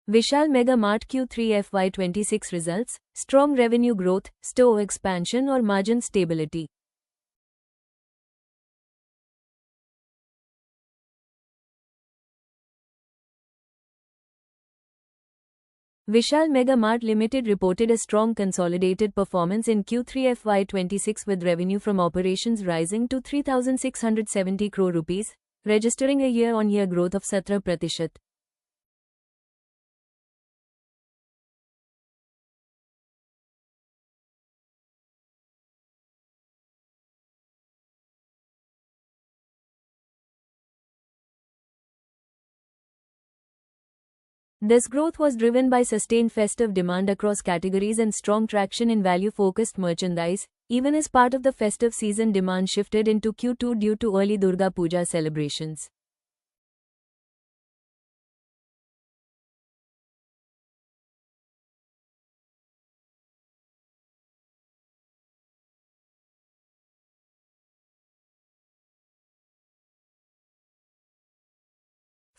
Vishal Mega Mart Q3 FY26 results, strong revenue growth, store expansion or margin stability. Vishal Mega Mart Limited reported a strong consolidated performance in Q3 FY26 with revenue from operations rising to 3,670 crore rupees, registering a year-on-year growth of 17%. This growth was driven by sustained festive demand across categories and strong traction in value-focused merchandise, even as part of the festive season demand shifted into Q2 due to early Durga Puja celebrations.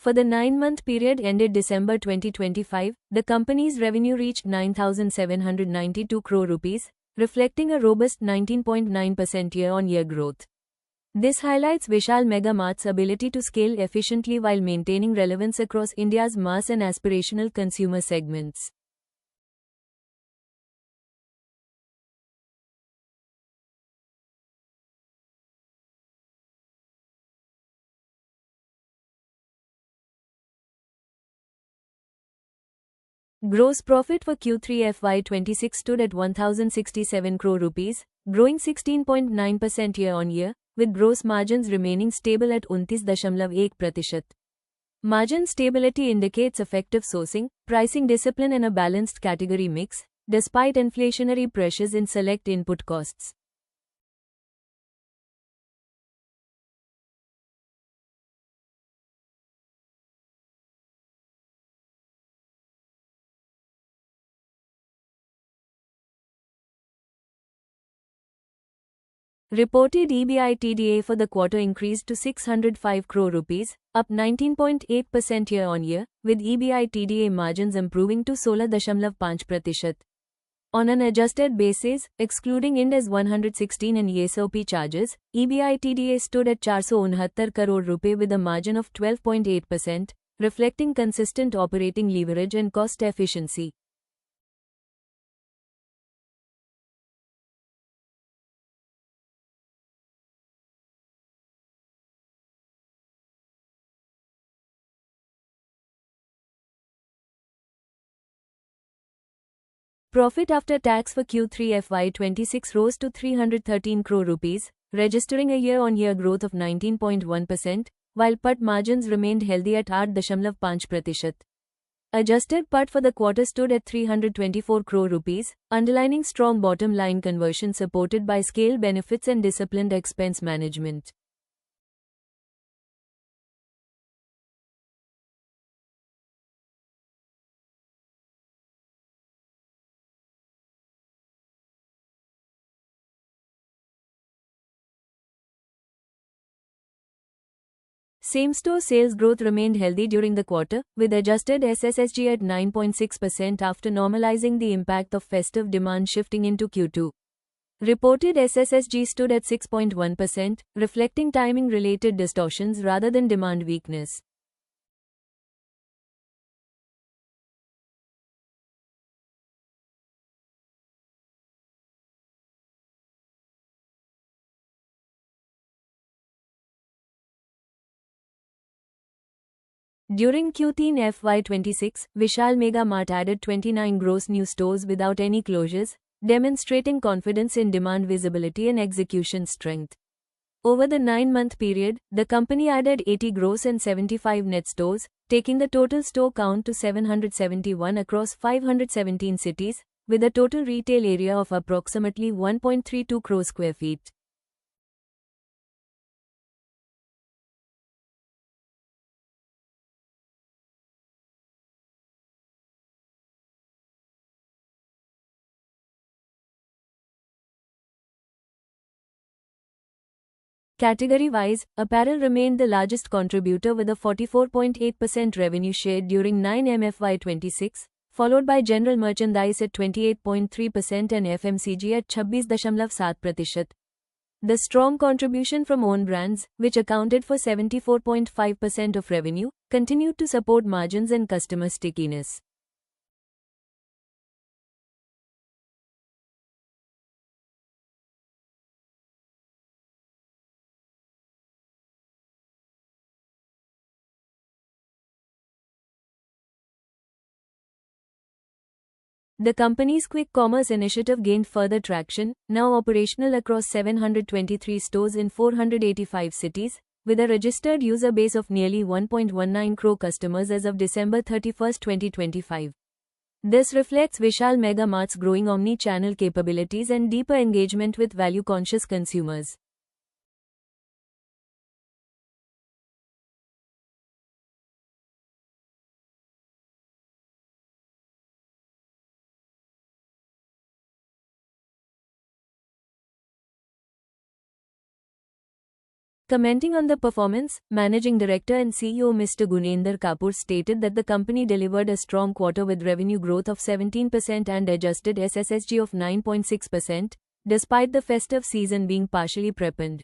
For the 9-month period ended December 2025, the company's revenue reached 9,792 crore rupees, reflecting a robust 19.9% year-on-year growth. This highlights Vishal Mega Mart's ability to scale efficiently while maintaining relevance across India's mass and aspirational consumer segments. Gross profit for Q3 FY26 stood at 1,067 crore rupees, growing 16.9% year-on-year, with gross margins remaining stable at 29.1%. Margin stability indicates effective sourcing, pricing discipline and a balanced category mix, despite inflationary pressures in select input costs. Reported EBITDA for the quarter increased to 605 crore rupees, up 19.8% year-on-year, with EBITDA margins improving to 16.5%. On an adjusted basis, excluding Ind AS 116 and ESOP charges, EBITDA stood at 469 crore rupee with a margin of 12.8%, reflecting consistent operating leverage and cost efficiency. Profit after tax for Q3 FY26 rose to 313 crore rupees, registering a year-on-year growth of 19.1%, while PAT margins remained healthy at 8.5%. Adjusted PAT for the quarter stood at 324 crore rupees, underlining strong bottom-line conversion supported by scale benefits and disciplined expense management. Same-store sales growth remained healthy during the quarter, with adjusted SSSG at 9.6% after normalizing the impact of festive demand shifting into Q2. Reported SSSG stood at 6.1%, reflecting timing-related distortions rather than demand weakness. During Q3 FY26, Vishal Mega Mart added 29 gross new stores without any closures, demonstrating confidence in demand visibility and execution strength. Over the 9-month period, the company added 80 gross and 75 net stores, taking the total store count to 771 across 517 cities, with a total retail area of approximately 1.32 crore square feet. Category-wise, apparel remained the largest contributor with a 44.8% revenue share during 9M FY26, followed by general merchandise at 28.3% and FMCG at 26.7%. The strong contribution from own brands, which accounted for 74.5% of revenue, continued to support margins and customer stickiness. The company's quick commerce initiative gained further traction, now operational across 723 stores in 485 cities, with a registered user base of nearly 1.19 crore customers as of December 31, 2025. This reflects Vishal Mega Mart's growing omni-channel capabilities and deeper engagement with value-conscious consumers. Commenting on the performance, Managing Director and CEO Mr. Gunender Kapur stated that the company delivered a strong quarter with revenue growth of 17% and adjusted SSSG of 9.6%, despite the festive season being partially preponed.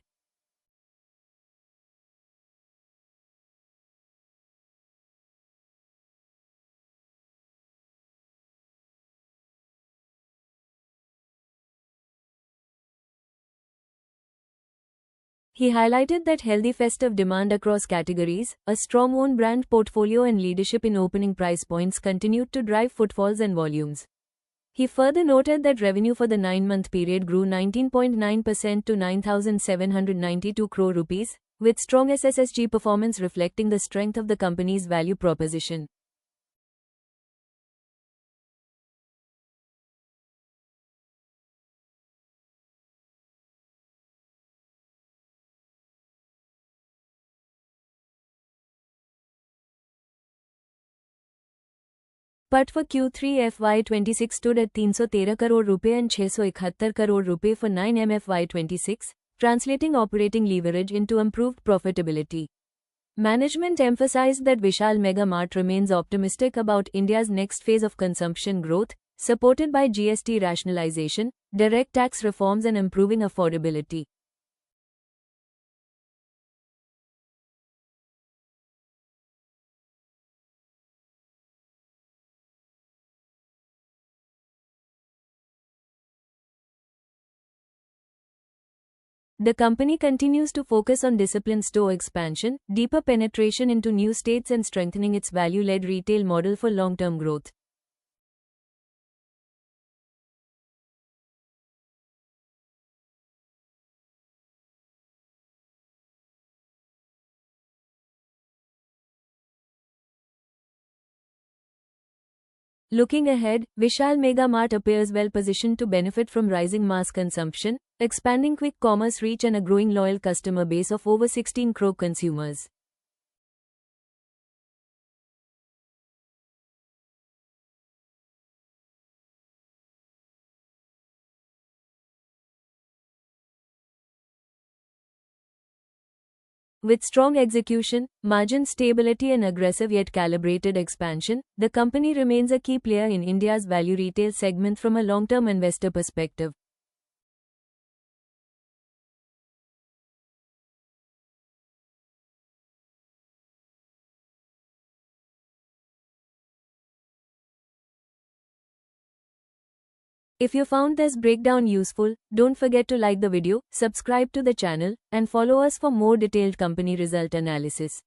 He highlighted that healthy festive demand across categories, a strong own brand portfolio and leadership in opening price points continued to drive footfalls and volumes. He further noted that revenue for the 9-month period grew 19.9% to 9,792 crore rupees, with strong SSSG performance reflecting the strength of the company's value proposition. PAT for Q3 FY26 stood at 313 crore रुपए and 671 crore रुपए for 9M FY26, translating operating leverage into improved profitability. Management emphasized that Vishal Mega Mart remains optimistic about India's next phase of consumption growth, supported by GST rationalization, direct tax reforms and improving affordability. The company continues to focus on disciplined store expansion, deeper penetration into new states and strengthening its value-led retail model for long-term growth. Looking ahead, Vishal Mega Mart appears well positioned to benefit from rising mass consumption, expanding quick commerce reach and a growing loyal customer base of over 16 crore consumers. With strong execution, margin stability and aggressive yet calibrated expansion, the company remains a key player in India's value retail segment from a long-term investor perspective. If you found this breakdown useful, don't forget to like the video, subscribe to the channel, and follow us for more detailed company result analysis.